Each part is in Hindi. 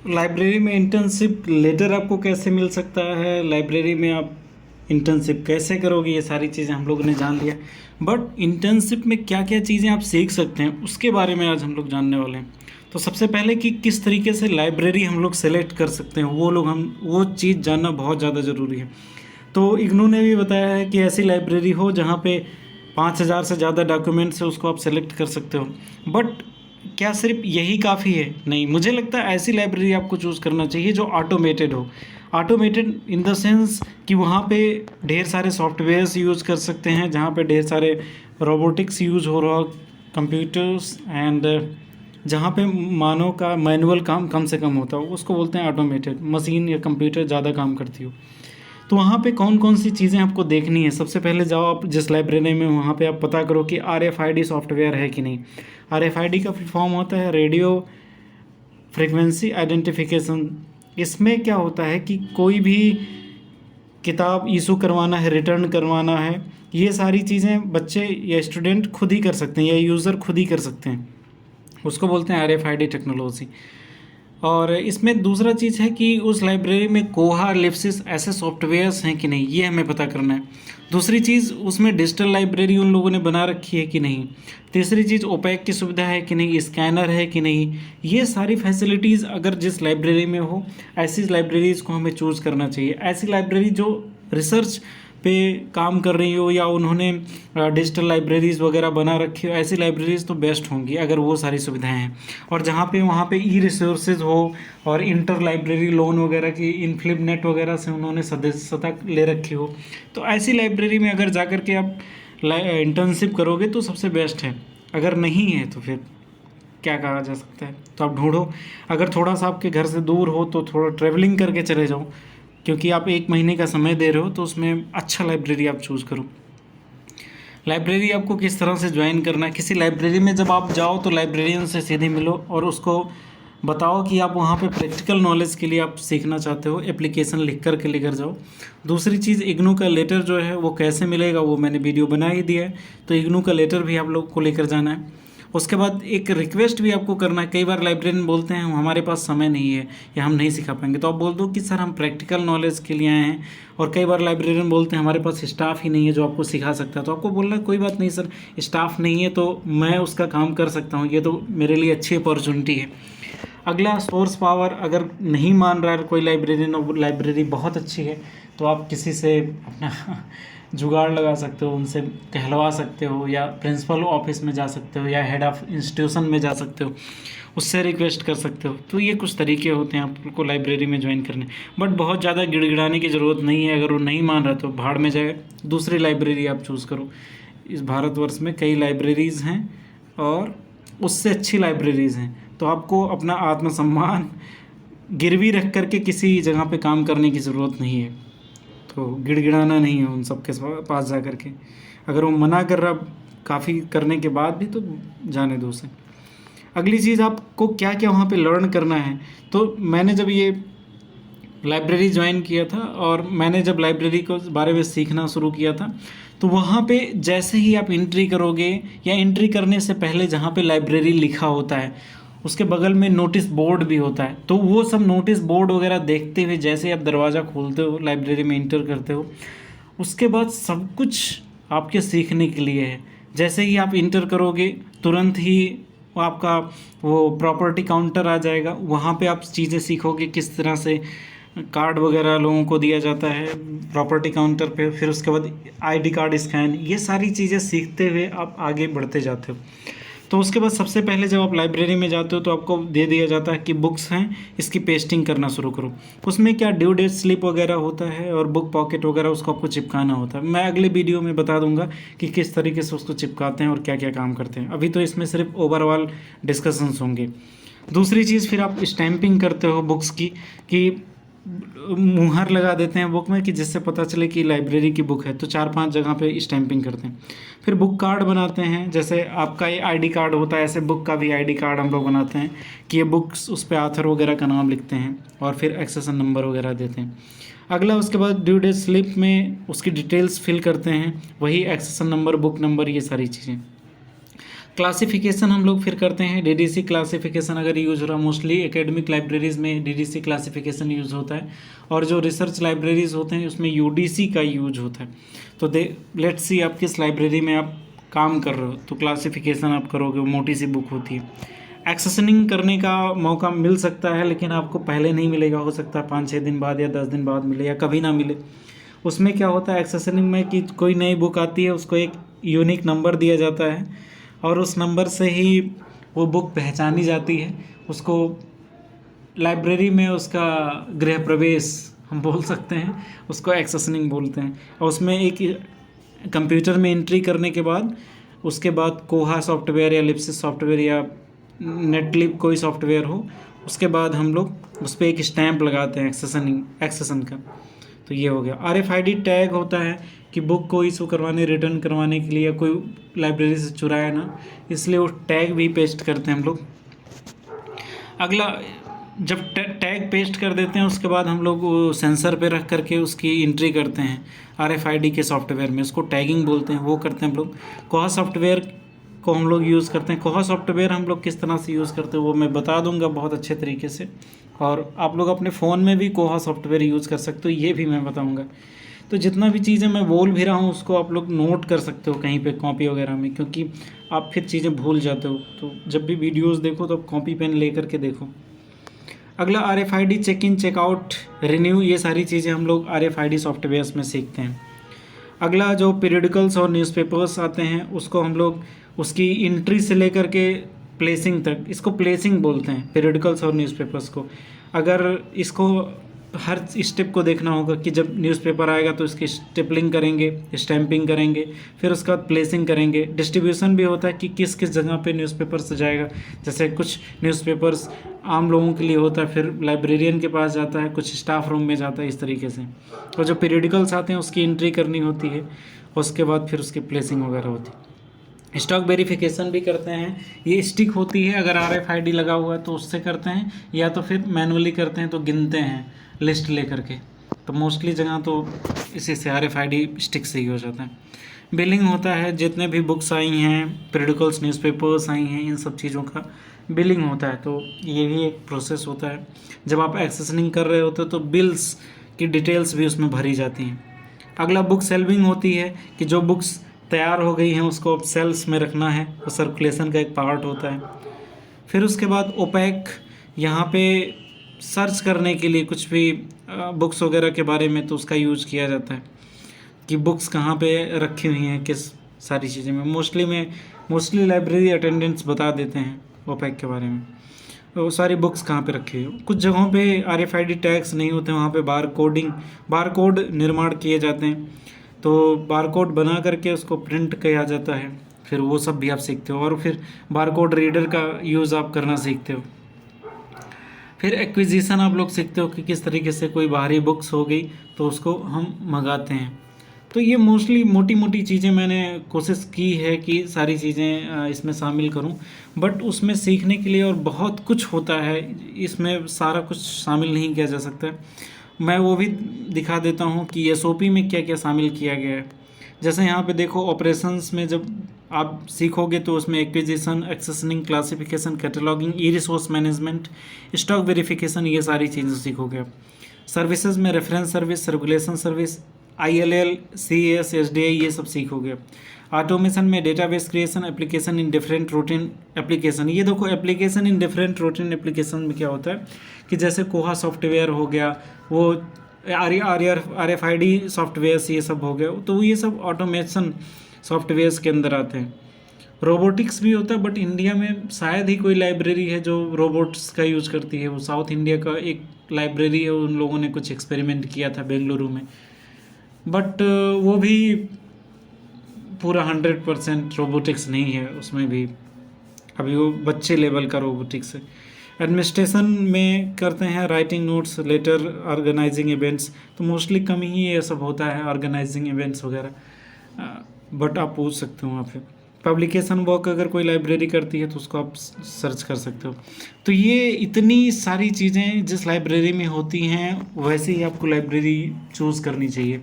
लाइब्रेरी में इंटर्नशिप लेटर आपको कैसे मिल सकता है, लाइब्रेरी में आप इंटर्नशिप कैसे करोगे, ये सारी चीज़ें हम लोगों ने जान लिया। बट इंटर्नशिप में क्या क्या चीज़ें आप सीख सकते हैं उसके बारे में आज हम लोग जानने वाले हैं। तो सबसे पहले कि किस तरीके से लाइब्रेरी हम लोग सेलेक्ट कर सकते हैं, वो चीज़ जानना बहुत ज़्यादा ज़रूरी है। तो इग्नू ने भी बताया है कि ऐसी लाइब्रेरी हो जहाँ पे 5,000 से ज़्यादा डॉक्यूमेंट्स है, उसको आप सेलेक्ट कर सकते हो। बट क्या सिर्फ यही काफ़ी है? नहीं, मुझे लगता है ऐसी लाइब्रेरी आपको चूज़ करना चाहिए जो ऑटोमेटेड हो। ऑटोमेटेड इन द सेंस कि वहाँ पे ढेर सारे सॉफ्टवेयर्स यूज़ कर सकते हैं, जहाँ पे ढेर सारे रोबोटिक्स यूज़ हो रहा, कंप्यूटर्स एंड जहाँ पे मानव का मैनुअल काम कम से कम होता हो, उसको बोलते हैं ऑटोमेटेड। मशीन या कंप्यूटर ज़्यादा काम करती हो। तो वहाँ पे कौन कौन सी चीज़ें आपको देखनी है? सबसे पहले जाओ आप जिस लाइब्रेरी में, वहाँ पे आप पता करो कि RFID सॉफ्टवेयर है कि नहीं। RFID का फॉर्म होता है रेडियो फ्रीक्वेंसी आइडेंटिफिकेशन। इसमें क्या होता है कि कोई भी किताब इशू करवाना है, रिटर्न करवाना है, ये सारी चीज़ें बच्चे या स्टूडेंट खुद ही कर सकते हैं या यूज़र खुद ही कर सकते हैं। उसको बोलते हैं RFID टेक्नोलॉजी। और इसमें दूसरा चीज़ है कि उस लाइब्रेरी में कोहा, लिप्सिस ऐसे सॉफ्टवेयर्स हैं कि नहीं, ये हमें पता करना है। दूसरी चीज़, उसमें डिजिटल लाइब्रेरी उन लोगों ने बना रखी है कि नहीं। तीसरी चीज़, ओपैक की सुविधा है कि नहीं, स्कैनर है कि नहीं। ये सारी फैसिलिटीज़ अगर जिस लाइब्रेरी में हो, ऐसी लाइब्रेरीज़ को हमें चूज़ करना चाहिए। ऐसी लाइब्रेरी जो रिसर्च पे काम कर रही हो या उन्होंने डिजिटल लाइब्रेरीज़ वगैरह बना रखी हो, ऐसी लाइब्रेरीज़ तो बेस्ट होंगी अगर वो सारी सुविधाएं हैं। और जहाँ पे वहाँ पे ई रिसोर्सेज हो और इंटर लाइब्रेरी लोन वगैरह की इनफ्लिप नेट वगैरह से उन्होंने सदस्यता ले रखी हो, तो ऐसी लाइब्रेरी में अगर जा कर के आप इंटर्नशिप करोगे तो सबसे बेस्ट है। अगर नहीं है तो फिर क्या कहा जा सकता है, तो आप ढूंढो। अगर थोड़ा सा आपके घर से दूर हो तो थोड़ा ट्रैवलिंग करके चले जाओ, क्योंकि आप 1 महीने का समय दे रहे हो, तो उसमें अच्छा लाइब्रेरी आप चूज़ करो। लाइब्रेरी आपको किस तरह से ज्वाइन करना है? किसी लाइब्रेरी में जब आप जाओ तो लाइब्रेरियन से सीधे मिलो और उसको बताओ कि आप वहाँ पे प्रैक्टिकल नॉलेज के लिए आप सीखना चाहते हो, एप्लीकेशन लिख कर के लेकर जाओ। दूसरी चीज़, इग्नू का लेटर जो है वो कैसे मिलेगा, वो मैंने वीडियो बना ही दिया है। तो इग्नू का लेटर भी आप लोग को लेकर जाना है। उसके बाद एक रिक्वेस्ट भी आपको करना है। कई बार लाइब्रेरियन बोलते हैं हमारे पास समय नहीं है या हम नहीं सिखा पाएंगे, तो आप बोल दो कि सर हम प्रैक्टिकल नॉलेज के लिए आए हैं। और कई बार लाइब्रेरियन बोलते हैं हमारे पास स्टाफ ही नहीं है जो आपको सिखा सकता है, तो आपको बोलना कोई बात नहीं सर, स्टाफ नहीं है तो मैं उसका काम कर सकता हूँ, ये तो मेरे लिए अच्छी अपॉर्चुनिटी है। अगला, सोर्स पावर। अगर नहीं मान रहा है कोई लाइब्रेरियन और लाइब्रेरी बहुत अच्छी है, तो आप किसी से अपना जुगाड़ लगा सकते हो, उनसे कहलवा सकते हो, या प्रिंसिपल ऑफिस में जा सकते हो, या हेड ऑफ इंस्टीट्यूशन में जा सकते हो, उससे रिक्वेस्ट कर सकते हो। तो ये कुछ तरीके होते हैं आपको लाइब्रेरी में ज्वाइन करने। बट बहुत ज़्यादा गिड़गिड़ाने की ज़रूरत नहीं है। अगर वो नहीं मान रहा तो भाड़ में जाए, दूसरी लाइब्रेरी आप चूज़ करो। इस भारतवर्ष में कई लाइब्रेरीज़ हैं और उससे अच्छी लाइब्रेरीज़ हैं, तो आपको अपना आत्मसम्मान गिरवी रख करके किसी जगह पे काम करने की ज़रूरत नहीं है। तो गिड़गिड़ाना नहीं है उन सब के पास जा कर के। अगर वो मना कर रहा काफ़ी करने के बाद भी, तो जाने दो उसे। अगली चीज़, आपको क्या क्या वहाँ पे लर्न करना है। तो मैंने जब ये लाइब्रेरी ज्वाइन किया था और मैंने जब लाइब्रेरी को बारे में सीखना शुरू किया था, तो वहाँ पे जैसे ही आप एंट्री करोगे या एंट्री करने से पहले जहाँ पे लाइब्रेरी लिखा होता है, उसके बगल में नोटिस बोर्ड भी होता है। तो वो सब नोटिस बोर्ड वगैरह देखते हुए जैसे आप दरवाज़ा खोलते हो, लाइब्रेरी में इंटर करते हो, उसके बाद सब कुछ आपके सीखने के लिए है। जैसे ही आप इंटर करोगे तुरंत ही वो आपका वो प्रॉपर्टी काउंटर आ जाएगा। वहाँ पे आप चीज़ें सीखोगे, किस तरह से कार्ड वगैरह लोगों को दिया जाता है प्रॉपर्टी काउंटर पे। फिर उसके बाद आईडी कार्ड स्कैन, ये सारी चीज़ें सीखते हुए आप आगे बढ़ते जाते हो। तो उसके बाद सबसे पहले जब आप लाइब्रेरी में जाते हो तो आपको दे दिया जाता है कि बुक्स हैं, इसकी पेस्टिंग करना शुरू करो। उसमें क्या ड्यू डेट स्लिप वगैरह होता है और बुक पॉकेट वगैरह, उसको आपको चिपकाना होता है। मैं अगले वीडियो में बता दूंगा कि किस तरीके से उसको चिपकाते हैं और क्या क्या काम करते हैं। अभी तो इसमें सिर्फ ओवरऑल डिस्कशंस होंगे। दूसरी चीज़, फिर आप स्टैंपिंग करते हो बुक्स की, कि मुहर लगा देते हैं बुक में कि जिससे पता चले कि लाइब्रेरी की बुक है। तो 4-5 जगह पे स्टैंपिंग करते हैं। फिर बुक कार्ड बनाते हैं, जैसे आपका ये आईडी कार्ड होता है, ऐसे बुक का भी आईडी कार्ड हम लोग बनाते हैं कि ये बुक्स, उस पर ऑथर वगैरह का नाम लिखते हैं और फिर एक्सेसन नंबर वगैरह देते हैं। अगला, उसके बाद ड्यू डेट स्लिप में उसकी डिटेल्स फिल करते हैं, वही एक्सेसन नंबर, बुक नंबर, ये सारी चीज़ें। क्लासिफिकेशन हम लोग फिर करते हैं। डीडीसी क्लासिफिकेशन अगर यूज हो रहा, मोस्टली एकेडमिक लाइब्रेरीज़ में डीडीसी क्लासिफिकेशन यूज़ होता है, और जो रिसर्च लाइब्रेरीज़ होते हैं उसमें यूडीसी का यूज होता है। तो लेट्स सी आप किस लाइब्रेरी में आप काम कर रहे हो, तो क्लासिफिकेशन आप करोगे, वो मोटी सी बुक होती है। एक्सेसनिंग करने का मौका मिल सकता है, लेकिन आपको पहले नहीं मिलेगा, हो सकता है 5-6 दिन बाद या 10 दिन बाद मिले या कभी ना मिले। उसमें क्या होता है एक्सेसनिंग में कि कोई नई बुक आती है, उसको एक यूनिक नंबर दिया जाता है और उस नंबर से ही वो बुक पहचानी जाती है। उसको लाइब्रेरी में उसका गृह प्रवेश हम बोल सकते हैं, उसको एक्सेसनिंग बोलते हैं। और उसमें एक कंप्यूटर में एंट्री करने के बाद उसके बाद कोहा सॉफ्टवेयर या लिप्सिस सॉफ्टवेयर या नेटलिप कोई सॉफ्टवेयर हो, उसके बाद हम लोग उस पर एक स्टैंप लगाते हैं एक्सेसन का। तो ये हो गया। RFID टैग होता है कि बुक को इशू करवाने, रिटर्न करवाने के लिए या कोई लाइब्रेरी से चुराया ना, इसलिए वो टैग भी पेस्ट करते हैं हम लोग। अगला, जब टैग पेस्ट कर देते हैं उसके बाद हम लोग वो सेंसर पे रख करके उसकी एंट्री करते हैं RFID के सॉफ्टवेयर में, उसको टैगिंग बोलते हैं, वो करते हैं हम लोग। कोहा सॉफ्टवेयर को हम लोग यूज़ करते हैं। कोहा सॉफ्टवेयर हम लोग किस तरह से यूज़ करते हैं वो मैं बता दूंगा बहुत अच्छे तरीके से, और आप लोग अपने फ़ोन में भी कोहा सॉफ्टवेयर यूज़ कर सकते हो, ये भी मैं बताऊंगा। तो जितना भी चीज़ें मैं बोल भी रहा हूँ उसको आप लोग नोट कर सकते हो कहीं पे कॉपी वगैरह में, क्योंकि आप फिर चीज़ें भूल जाते हो। तो जब भी वीडियोस देखो तो कॉपी पेन ले करके देखो। अगला RFID check in, checkout, renew, ये सारी चीज़ें हम लोग RFID सॉफ्टवेयर्स में सीखते हैं। अगला जो पीरियडिकल्स और न्यूज़पेपर्स आते हैं उसको हम लोग उसकी एंट्री से लेकर के प्लेसिंग तक, इसको प्लेसिंग बोलते हैं पीरियडिकल्स और न्यूज़पेपर्स को। अगर इसको हर स्टेप को देखना होगा कि जब न्यूज़पेपर आएगा तो इसकी स्टेपलिंग करेंगे, स्टैंपिंग करेंगे, फिर उसके बाद प्लेसिंग करेंगे। डिस्ट्रीब्यूशन भी होता है कि किस किस जगह पे न्यूज़पेपर सजाएगा, जैसे कुछ न्यूज़पेपर्स आम लोगों के लिए होता है, फिर लाइब्रेरियन के पास जाता है, कुछ स्टाफ रूम में जाता है, इस तरीके से। और जो पीरियडिकल्स आते हैं उसकी एंट्री करनी होती है, उसके बाद फिर उसकी प्लेसिंग वगैरह होती है। स्टॉक वेरिफिकेशन भी करते हैं, ये स्टिक होती है, अगर RFID लगा हुआ है तो उससे करते हैं, या तो फिर मैनुअली करते हैं तो गिनते हैं लिस्ट लेकर के। तो मोस्टली जगह तो इसी से RFID स्टिक से ही हो जाता है। बिलिंग होता है, जितने भी बुक्स आई हैं, पीरियडिकल्स, न्यूज़पेपर्स आई हैं, इन सब चीज़ों का बिलिंग होता है। तो ये भी एक प्रोसेस होता है। जब आप एक्सेसनिंग कर रहे होते हो तो बिल्स की डिटेल्स भी उसमें भरी जाती हैं। अगला बुक सेल्विंग होती है कि जो बुक्स तैयार हो गई हैं उसको अब सेल्स में रखना है, वो सर्कुलेशन का एक पार्ट होता है। फिर उसके बाद ओपैक, यहाँ पे सर्च करने के लिए कुछ भी बुक्स वगैरह के बारे में तो उसका यूज किया जाता है कि बुक्स कहाँ पे रखी हुई हैं, किस सारी चीज़ें में। मोस्टली लाइब्रेरी अटेंडेंट्स बता देते हैं ओपैक के बारे में, वो सारी बुक्स कहाँ पे रखी हुई। कुछ जगहों पे RFID टैग्स नहीं होते, वहाँ पे बारकोड निर्माण किए जाते हैं, तो बारकोड बना करके उसको प्रिंट किया जाता है, फिर वो सब भी आप सीखते हो। और फिर बारकोड रीडर का यूज़ आप करना सीखते हो। फिर एक्विजिशन आप लोग सीखते हो कि किस तरीके से कोई बाहरी बुक्स हो गई तो उसको हम मंगाते हैं। तो ये मोस्टली मोटी मोटी चीज़ें मैंने कोशिश की है कि सारी चीज़ें इसमें शामिल करूं, बट उसमें सीखने के लिए और बहुत कुछ होता है, इसमें सारा कुछ शामिल नहीं किया जा सकता। मैं वो भी दिखा देता हूं कि SOP में क्या क्या शामिल किया गया है। जैसे यहाँ पे देखो, ऑपरेशंस में जब आप सीखोगे तो उसमें acquisition, accessioning, classification, cataloguing, E resource management, stock verification, ये सारी चीज़ें सीखोगे आप। सर्विसेज में reference service, circulation service, ILL, CAS, SDI, ये सब सीखोगे। ऑटोमेशन में database creation, application in different routine application. ये देखो, application in different routine application में क्या होता है कि जैसे कोहा सॉफ्टवेयर हो गया, वो RFID सॉफ्टवेयर्स, ये सब हो गया, तो ये सब ऑटोमेशन सॉफ्टवेयर्स के अंदर आते हैं। रोबोटिक्स भी होता है, बट इंडिया में शायद ही कोई लाइब्रेरी है जो रोबोट्स का यूज़ करती है। वो साउथ इंडिया का एक लाइब्रेरी है, उन लोगों ने कुछ एक्सपेरिमेंट किया था बेंगलुरु में, बट वो भी पूरा 100% रोबोटिक्स नहीं है, उसमें भी अभी वो बच्चे लेवल का रोबोटिक्स है। एडमिनिस्ट्रेशन में करते हैं writing notes, letter, organising events, तो मोस्टली कम ही ये सब होता है ऑर्गेनाइजिंग इवेंट्स वगैरह, बट आप पूछ सकते हो वहाँ पे। पब्लिकेशन वर्क अगर कोई लाइब्रेरी करती है तो उसको आप सर्च कर सकते हो। तो ये इतनी सारी चीज़ें जिस लाइब्रेरी में होती हैं वैसे ही आपको लाइब्रेरी चूज़ करनी चाहिए।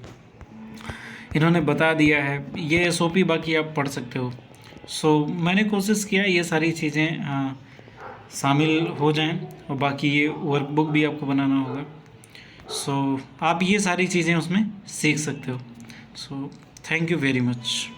इन्होंने बता दिया है, ये SOP बाकी आप पढ़ सकते हो। सो मैंने कोशिश किया ये सारी चीज़ें शामिल हो जाएं, और बाकी ये वर्कबुक भी आपको बनाना होगा। सो आप ये सारी चीज़ें उसमें सीख सकते हो। So thank you very much.